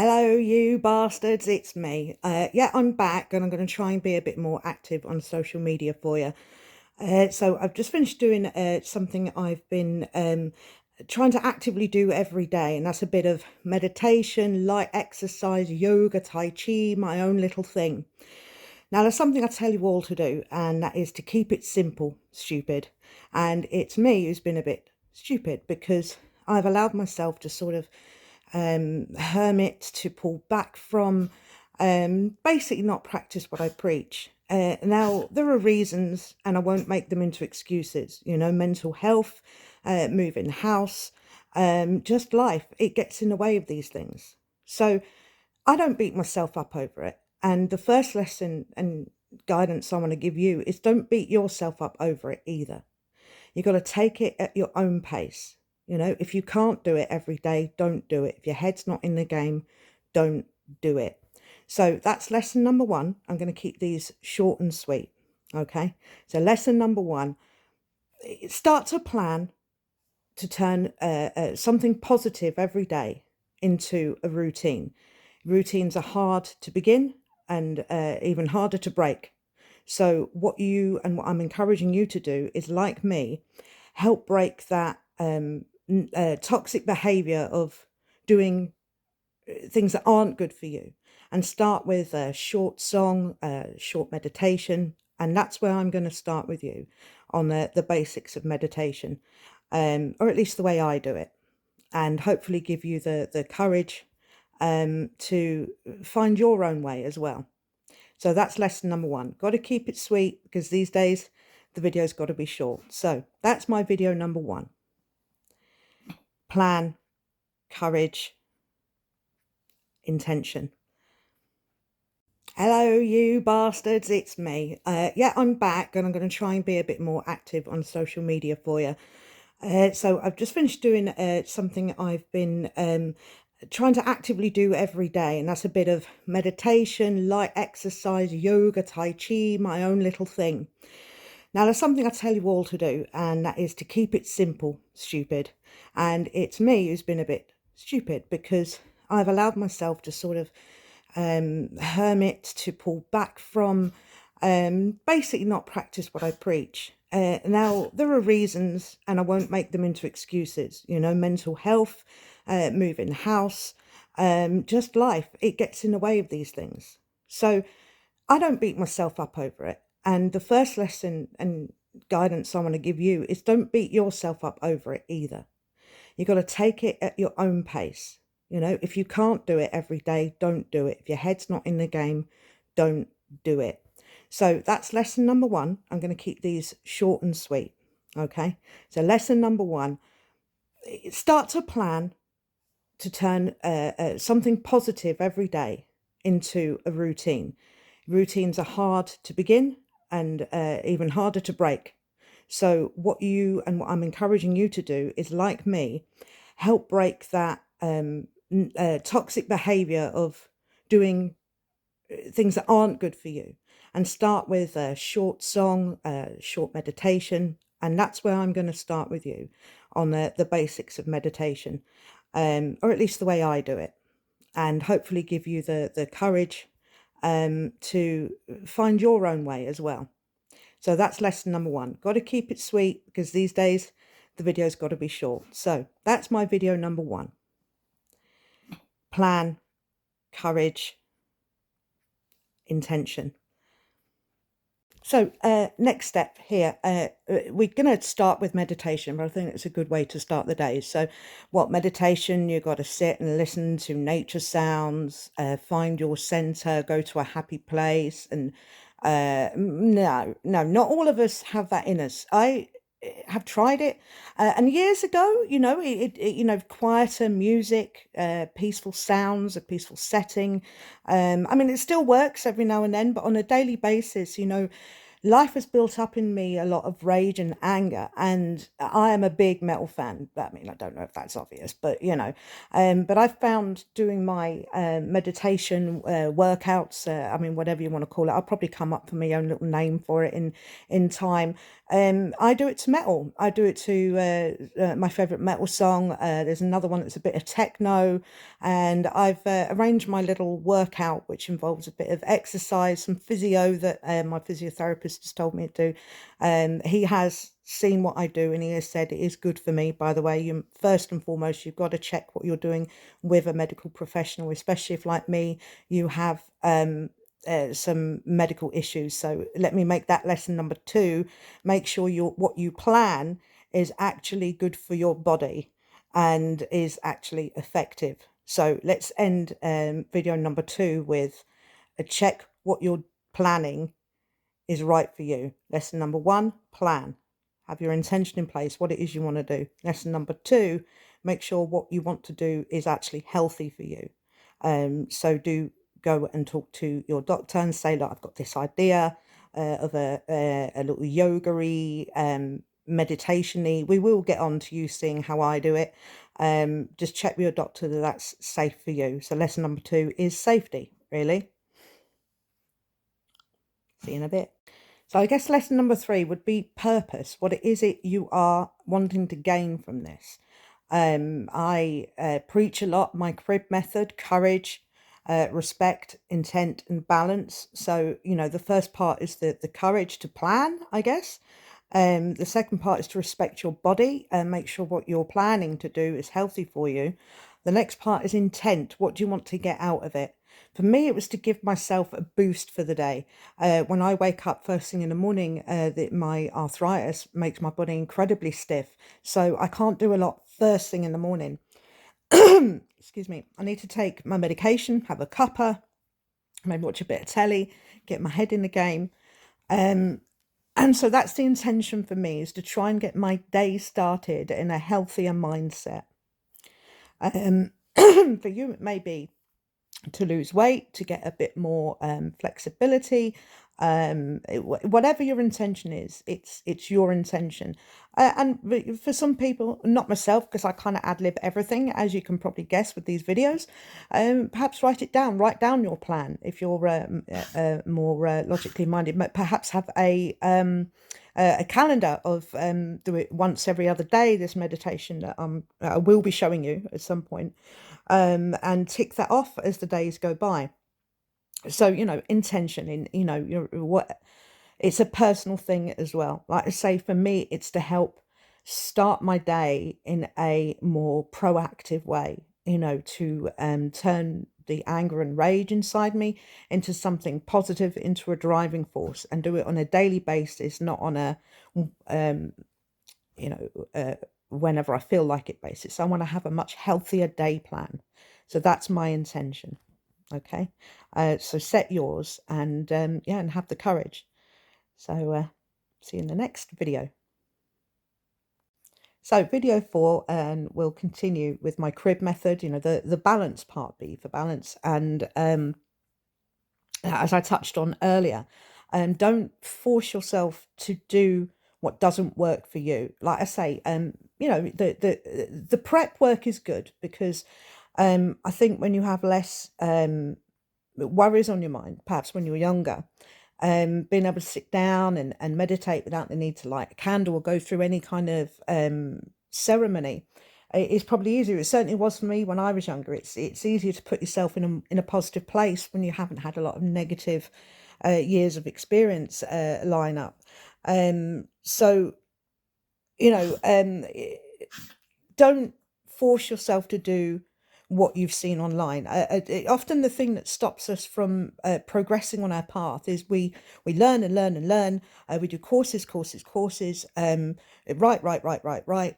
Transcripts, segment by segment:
Hello, you bastards, it's me. Yeah, I'm back and I'm going to try and be a bit more active on social media for you. So I've just finished doing something I've been trying to actively do every day, and that's a bit of meditation, light exercise, yoga, tai chi, my own little thing. Now, there's something I tell you all to do, and that is to keep it simple, stupid. And it's me who's been a bit stupid because I've allowed myself to sort of hermit, to pull back from, basically not practice what I preach. Now, there are reasons, and I won't make them into excuses, mental health, moving house, just life. It gets in the way of these things. So I don't beat myself up over it. And the first lesson and guidance I want to give you is don't beat yourself up over it either. You got to take it at your own pace. If you can't do it every day, don't do it. If your head's not in the game, don't do it. So that's lesson number one. I'm going to keep these short and sweet. Okay. So lesson number one, start to plan to turn something positive every day into a routine. Routines are hard to begin and even harder to break. So what I'm encouraging you to do is, like me, help break that toxic behavior of doing things that aren't good for you, and start with a short song, a short meditation. And that's where I'm going to start with you on the basics of meditation, or at least the way I do it, and hopefully give you the courage to find your own way as well. So that's lesson number one. Got to keep it sweet because these days the video's got to be short. So that's my video number one. Plan, courage, intention. Hello, you bastards, it's me. Yeah, I'm back and I'm going to try and be a bit more active on social media for you. So I've just finished doing something I've been trying to actively do every day, and that's a bit of meditation, light exercise, yoga, tai chi, my own little thing. Now, there's something I tell you all to do, and that is to keep it simple, stupid. And it's me who's been a bit stupid because I've allowed myself to sort of hermit, to pull back from, basically not practice what I preach. Now, there are reasons, and I won't make them into excuses, mental health, moving house, just life. It gets in the way of these things. So I don't beat myself up over it. And the first lesson and guidance I want to give you is don't beat yourself up over it either. You got to take it at your own pace. If you can't do it every day, don't do it. If your head's not in the game, don't do it. So that's lesson number one. I'm going to keep these short and sweet. Okay. So lesson number one, start to plan to turn something positive every day into a routine. Routines are hard to begin and even harder to break. So what I'm encouraging you to do is, like me, help break that toxic behavior of doing things that aren't good for you, and start with a short song, a short meditation. And that's where I'm going to start with you on the basics of meditation, or at least the way I do it, and hopefully give you the courage to find your own way as well. So that's lesson number one. Got to keep it sweet because these days the video's got to be short. So that's my video number one. Plan, courage, intention. So next step here, we're going to start with meditation, but I think it's a good way to start the day. So what meditation? You've got to sit and listen to nature sounds, find your center, go to a happy place. And no, not all of us have that in us. I have tried it, and years ago, quieter music, peaceful sounds, a peaceful setting. I mean, it still works every now and then, but on a daily basis, life has built up in me a lot of rage and anger, and I am a big metal fan. I mean, I don't know if that's obvious, but but I've found doing my meditation workouts, I mean, whatever you want to call it, I'll probably come up with my own little name for it in time. I do it to metal. I do it to my favorite metal song. There's another one that's a bit of techno, and I've arranged my little workout, which involves a bit of exercise, some physio that my physiotherapist has told me to do. He has seen what I do, and he has said it is good for me. By the way, you first and foremost, you've got to check what you're doing with a medical professional, especially if, like me, you have some medical issues. So let me make that lesson number two. Make sure what you plan is actually good for your body and is actually effective. So let's end video number two with a check what you're planning is right for you. Lesson number one, plan. Have your intention in place, what it is you want to do. Lesson number two, make sure what you want to do is actually healthy for you. So do go and talk to your doctor and say, look, I've got this idea of a little yoga-y, meditation-y. We will get on to you seeing how I do it. Just check with your doctor that that's safe for you. So lesson number two is safety, really. See you in a bit. So I guess lesson number three would be purpose. What it is you are wanting to gain from this. I preach a lot my crib method, courage, respect, intent, and balance. So, you know, the first part is the courage to plan, I guess. The second part is to respect your body and make sure what you're planning to do is healthy for you. The next part is intent. What do you want to get out of it? For me, it was to give myself a boost for the day. When I wake up first thing in the morning, my arthritis makes my body incredibly stiff. So I can't do a lot first thing in the morning. Excuse me. I need to take my medication, have a cuppa, maybe watch a bit of telly, get my head in the game. And so that's the intention for me, is to try and get my day started in a healthier mindset. For you, it may be to lose weight, to get a bit more flexibility, whatever your intention is, it's your intention. And for some people, not myself, because I kind of ad lib everything, as you can probably guess with these videos. Perhaps write down your plan if you're more logically minded. Perhaps have a calendar of do it once every other day, this meditation that I will be showing you at some point, and tick that off as the days go by. So, you know, intention in, you know, it's a personal thing as well. Like I say, for me, it's to help start my day in a more proactive way, you know, to turn the anger and rage inside me into something positive, into a driving force, and do it on a daily basis, not on a, you know, whenever I feel like it basis. I want to have a much healthier day plan. So that's my intention. Okay. So set yours and yeah, and have the courage. So see you in the next video. So video 4, and we'll continue with my crib method, you know, the balance part, B for balance. And as I touched on earlier, don't force yourself to do what doesn't work for you. Like I say, you know, the prep work is good because I think when you have less worries on your mind, perhaps when you're younger, being able to sit down and meditate without the need to light a candle or go through any kind of ceremony is probably easier. It certainly was for me when I was younger. It's easier to put yourself in a positive place when you haven't had a lot of negative years of experience line up. So, you know, don't force yourself to do what you've seen online. Often the thing that stops us from progressing on our path is we learn and learn and learn. We do courses, right,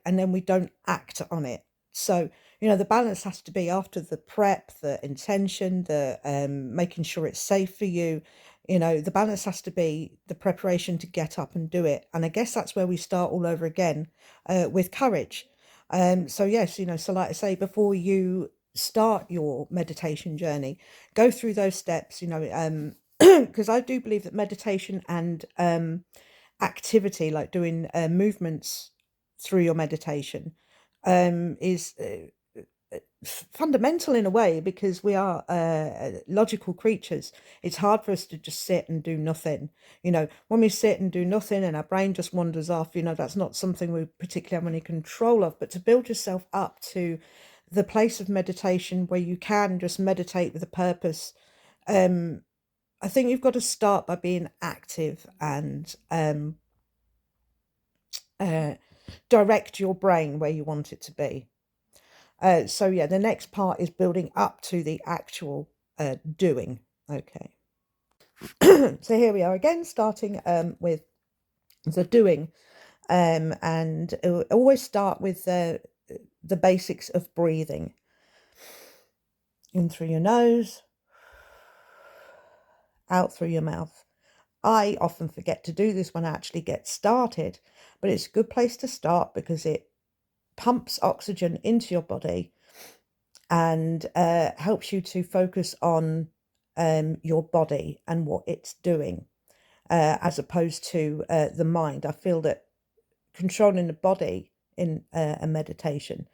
and then we don't act on it. So, you know, the balance has to be after the prep, the intention, the making sure it's safe for you. You know, the balance has to be the preparation to get up and do it. And I guess that's where we start all over again with courage. So yes, you know, so like I say, before you start your meditation journey, go through those steps, you know, because I do believe that meditation and activity, like doing movements through your meditation, is fundamental in a way, because we are logical creatures. It's hard for us to just sit and do nothing. When we sit and do nothing and our brain just wanders off, that's not something we particularly have any control of. But to build yourself up to the place of meditation where you can just meditate with a purpose, I think you've got to start by being active and direct your brain where you want it to be. So yeah, the next part is building up to the actual doing. Okay. So here we are again, starting with the doing, and always start with the basics of breathing. In through your nose, out through your mouth. I often forget to do this when I actually get started, but it's a good place to start because it pumps oxygen into your body and helps you to focus on your body and what it's doing, as opposed to the mind. I feel that controlling the body in a meditation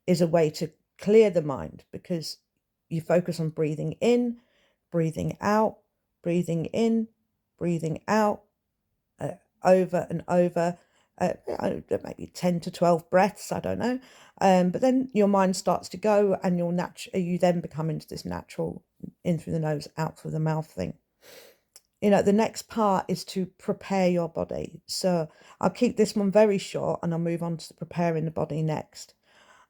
is a way to clear the mind, because you focus on breathing in, breathing out, breathing in, breathing out, over and over, maybe 10 to 12 breaths, I don't know. But then your mind starts to go, and you then become into this natural in through the nose, out through the mouth thing. The next part is to prepare your body. So I'll keep this one very short and I'll move on to preparing the body next.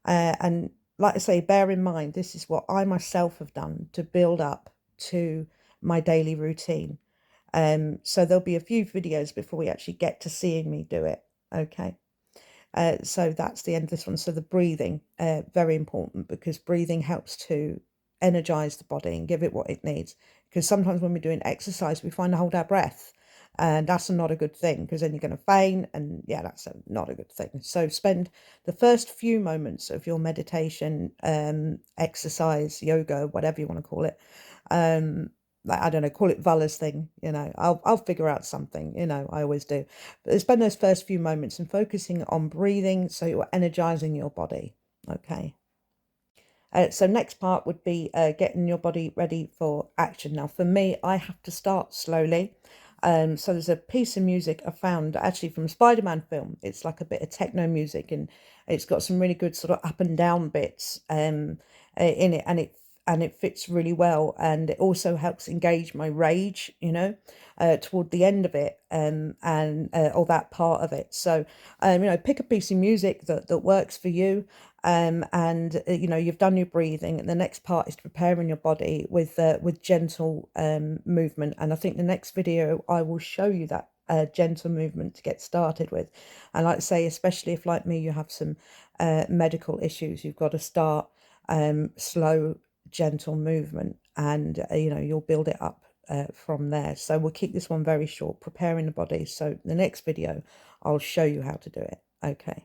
And like I say, bear in mind, this is what I myself have done to build up to my daily routine. So there'll be a few videos before we actually get to seeing me do it. Okay. So that's the end of this one. So the breathing, very important, because breathing helps to energize the body and give it what it needs. Because sometimes when we're doing exercise, we find to hold our breath, and that's not a good thing, because then you're going to faint, and yeah, that's not a good thing. So spend the first few moments of your meditation, exercise, yoga, whatever you want to call it, like, I don't know, call it Valas thing, I'll figure out something, I always do. But spend those first few moments and focusing on breathing, so you're energizing your body. Okay. So next part would be getting your body ready for action. Now, for me, I have to start slowly. So there's a piece of music I found actually from a Spider-Man film. It's like a bit of techno music, and it's got some really good sort of up and down bits in it, and it fits really well, and it also helps engage my rage, toward the end of it, and or that part of it. So, pick a piece of music that works for you, and you've done your breathing, and the next part is preparing your body with gentle movement. And I think the next video I will show you that gentle movement to get started with. And like I say, especially if, like me, you have some medical issues, you've got to start slow, gentle movement, and you'll build it up from there. So we'll keep this one very short, preparing the body. So the next video I'll show you how to do it. Okay.